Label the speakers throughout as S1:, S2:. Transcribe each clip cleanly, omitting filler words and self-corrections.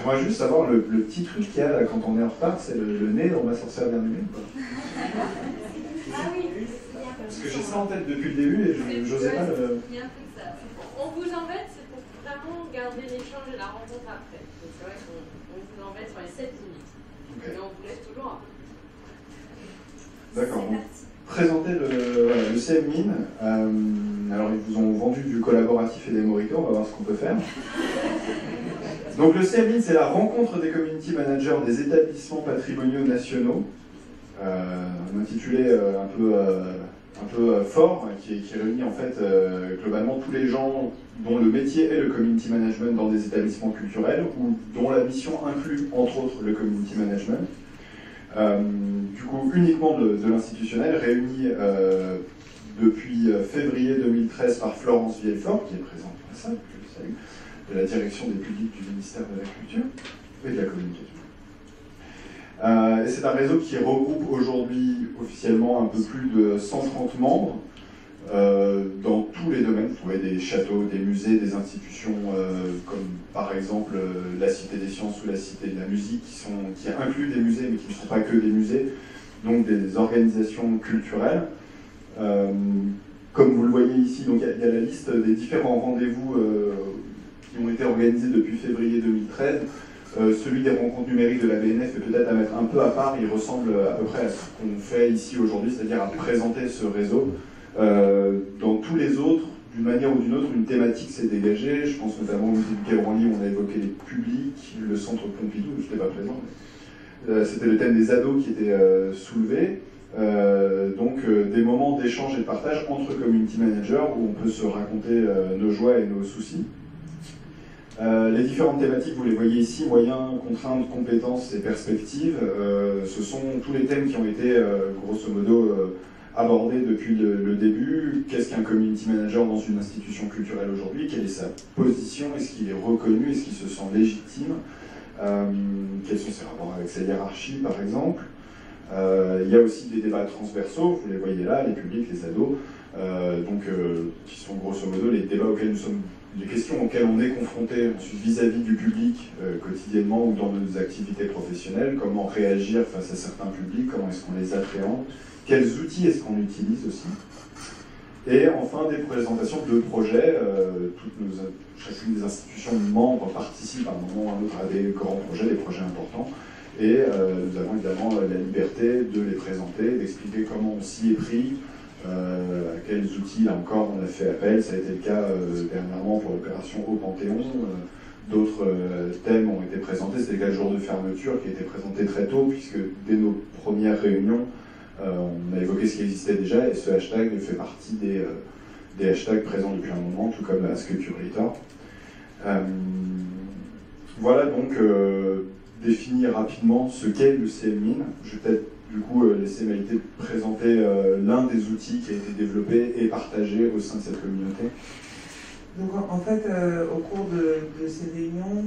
S1: J'aimerais juste savoir le petit truc qu'il y a là, quand on est en retard, c'est le nez, on va s'en servir bien ou pas?
S2: Ah oui,
S1: Parce que j'ai ça en tête depuis le début et je n'osais pas le...
S2: Il y a un peu de ça. On vous embête, c'est pour vraiment garder l'échange et la rencontre après. Donc c'est vrai qu'on vous embête sur les 7 minutes. Okay. Mais on vous laisse toujours un peu.
S1: D'accord. Présenter le CM-Min. Alors, ils vous ont vendu du collaboratif et des mojitos, on va voir ce qu'on peut faire. Donc, le CM-Min, c'est la rencontre des community managers des établissements patrimoniaux nationaux, un intitulé un peu fort, qui réunit en fait globalement tous les gens dont le métier est le community management dans des établissements culturels ou dont la mission inclut entre autres le community management. Du coup, uniquement de l'institutionnel, réuni depuis février 2013 par Florence Vieillefort, qui est présente à la salle, que je salue, de la direction des publics du ministère de la Culture et de la Communication. Et c'est un réseau qui regroupe aujourd'hui officiellement un peu plus de 130 membres dans tous les domaines. Vous trouvez des châteaux, des musées, des institutions comme par exemple la Cité des Sciences ou la Cité de la Musique qui incluent des musées mais qui ne sont pas que des musées, donc des organisations culturelles. Comme vous le voyez ici, donc il y a la liste des différents rendez-vous qui ont été organisés depuis février 2013. Celui des rencontres numériques de la BNF est peut-être à mettre un peu à part, il ressemble à peu près à ce qu'on fait ici aujourd'hui, c'est-à-dire à présenter ce réseau. Dans tous les autres, d'une manière ou d'une autre, une thématique s'est dégagée. Je pense notamment au musée du Quai Branly où on a évoqué les publics, le centre Pompidou, je n'étais pas présent. C'était le thème des ados qui était soulevé. Donc des moments d'échange et de partage entre community managers où on peut se raconter nos joies et nos soucis. Les différentes thématiques, vous les voyez ici, moyens, contraintes, compétences et perspectives. Ce sont tous les thèmes qui ont été grosso modo abordés depuis le début. Qu'est-ce qu'un community manager dans une institution culturelle aujourd'hui? Quelle est sa position? Est-ce qu'il est reconnu? Est-ce qu'il se sent légitime? Quels sont ses rapports avec sa hiérarchie, par exemple? Il y a aussi des débats transversaux, vous les voyez là, les publics, les ados, qui sont grosso modo les débats auxquels nous sommes, les questions auxquelles on est confronté ensuite vis-à-vis du public quotidiennement ou dans nos activités professionnelles, comment réagir face à certains publics, comment est-ce qu'on les appréhende, quels outils est-ce qu'on utilise aussi. Et enfin, des présentations de projets. Chacune des institutions membres participe à un moment ou à un autre à des grands projets, des projets importants. Et nous avons évidemment la liberté de les présenter, d'expliquer comment on s'y est pris, à quels outils, là encore, on a fait appel. Ça a été le cas dernièrement pour l'opération Au Panthéon. D'autres thèmes ont été présentés. C'était le cas le jour de fermeture qui a été présenté très tôt, puisque dès nos premières réunions, on a évoqué ce qui existait déjà, et ce hashtag fait partie des hashtags présents depuis un moment, tout comme AskCurator. Voilà donc définir rapidement ce qu'est le CM-Min. Je vais peut-être du coup laisser Maïté présenter l'un des outils qui a été développé et partagé au sein de cette communauté.
S3: Donc en fait, au cours de ces réunions,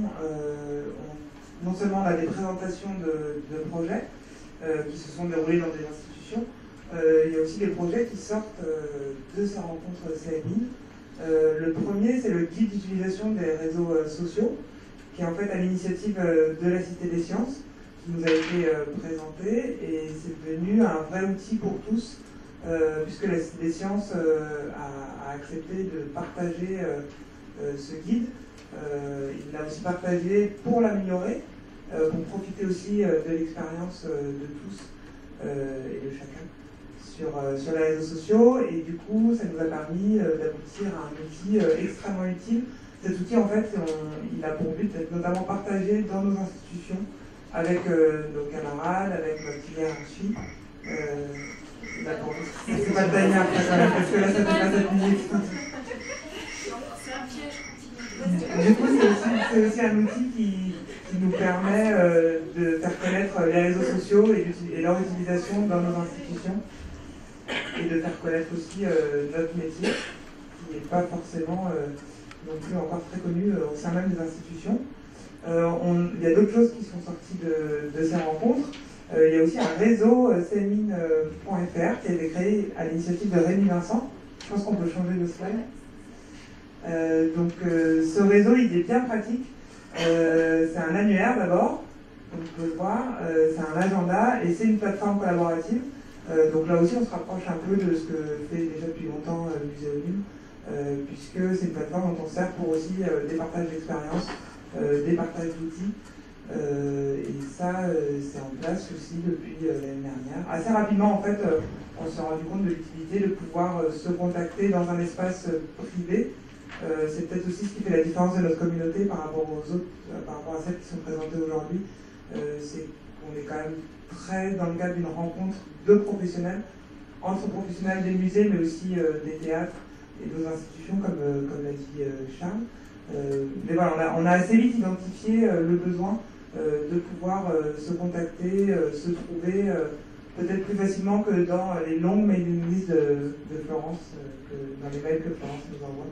S3: non seulement on a des présentations de projets qui se sont déroulés dans des institutions, il y a aussi des projets qui sortent de ces rencontres CM-Min. Le premier, c'est le guide d'utilisation des réseaux sociaux, qui est en fait à l'initiative de la Cité des Sciences, qui nous a été présenté, et c'est devenu un vrai outil pour tous, puisque la Cité des Sciences a accepté de partager ce guide. Il l'a aussi partagé pour l'améliorer, pour profiter aussi de l'expérience de tous et de chacun sur les réseaux sociaux, et du coup ça nous a permis d'aboutir à un outil extrêmement utile. Cet outil, en fait, il a pour but d'être notamment partagé dans nos institutions avec nos camarades, avec notre hiérarchie. C'est pas le timer après quand même, parce que là ça fait pas 7 minutes.
S2: C'est un piège.
S3: Du coup, c'est aussi un outil qui nous permet de faire connaître les réseaux sociaux et leur utilisation dans nos institutions, et de faire connaître aussi notre métier, qui n'est pas forcément non plus encore très connu au sein même des institutions. Il y a d'autres choses qui sont sorties de ces rencontres. Il y a aussi un réseau cmin.fr qui a été créé à l'initiative de Rémi Vincent. Je pense qu'on peut changer de slide. Donc ce réseau, il est bien pratique. C'est un annuaire d'abord, donc vous pouvez le voir, c'est un agenda et c'est une plateforme collaborative. Donc là aussi on se rapproche un peu de ce que fait déjà depuis longtemps Muséum, puisque c'est une plateforme dont on sert pour aussi des partages d'expériences, des partages d'outils. Et ça, c'est en place aussi depuis l'année dernière. Assez rapidement, en fait, on s'est rendu compte de l'utilité de pouvoir se contacter dans un espace privé. C'est peut-être aussi ce qui fait la différence de notre communauté par rapport aux autres, par rapport à celles qui sont présentées aujourd'hui. C'est qu'on est quand même très dans le cadre d'une rencontre de professionnels, entre professionnels des musées, mais aussi des théâtres et d'autres institutions, comme l'a dit Charles. Mais voilà, on a assez vite identifié le besoin de pouvoir se contacter, se trouver peut-être plus facilement que dans les longues mailing lists de Florence, dans les mails que Florence nous envoie.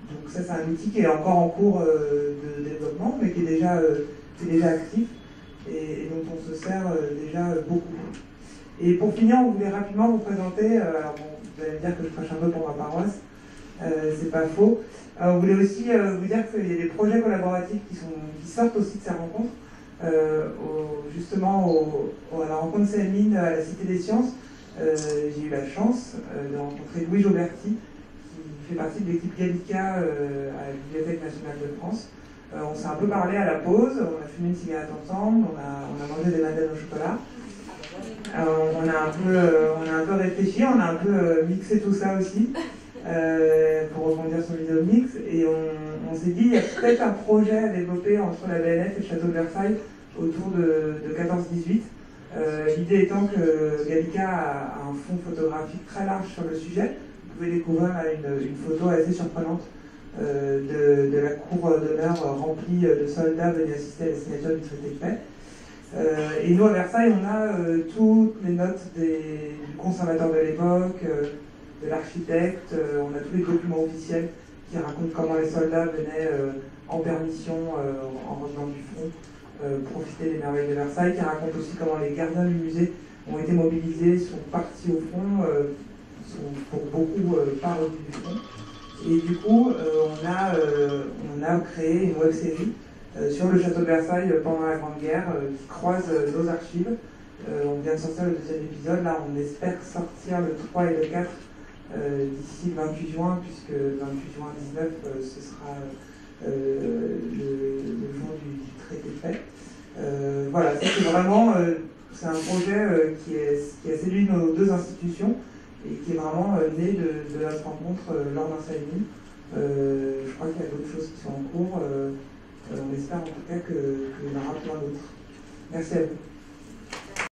S3: Donc ça, c'est un outil qui est encore en cours de développement, mais qui est déjà actif et dont on se sert déjà beaucoup. Et pour finir, on voulait rapidement vous présenter, alors bon, vous allez me dire que je prêche un peu pour ma paroisse, c'est pas faux. On voulait aussi vous dire qu'il y a des projets collaboratifs qui sortent aussi de ces rencontres. Justement à la rencontre CELMIN à la Cité des Sciences, j'ai eu la chance de rencontrer Louis Joberti, qui fait partie de l'équipe Gallica à la Bibliothèque nationale de France. On s'est un peu parlé à la pause, on a fumé une cigarette ensemble, on a mangé des madeleines au chocolat. On a un peu réfléchi, on a un peu mixé tout ça aussi. Pour rebondir sur Vidéo Mix, et on s'est dit il y a peut-être un projet à développer entre la BNF et le Château de Versailles autour de 14-18. L'idée étant que Gallica a un fond photographique très large sur le sujet. Vous pouvez découvrir une photo assez surprenante de la cour d'honneur remplie de soldats venus assister à la signature du traité de paix. Et nous à Versailles, on a toutes les notes du conservateur de l'époque, de l'architecte, on a tous les documents officiels qui racontent comment les soldats venaient en permission, en revenant du front, profiter des merveilles de Versailles, qui racontent aussi comment les gardiens du musée ont été mobilisés, sont partis au front, sont pour beaucoup pas revenus du front. Et du coup, on a créé une web-série sur le château de Versailles pendant la Grande Guerre qui croise nos archives. On vient de sortir le 2e épisode, là on espère sortir le 3 et le 4 d'ici le 28 juin, puisque le 28 juin 19, ce sera le jour du traité de paix. Voilà, ça c'est vraiment c'est un projet qui a séduit nos deux institutions et qui est vraiment né de notre rencontre lors d'un CELMIN. Je crois qu'il y a d'autres choses qui sont en cours. On espère en tout cas qu'il y en aura plein d'autres. Merci à vous.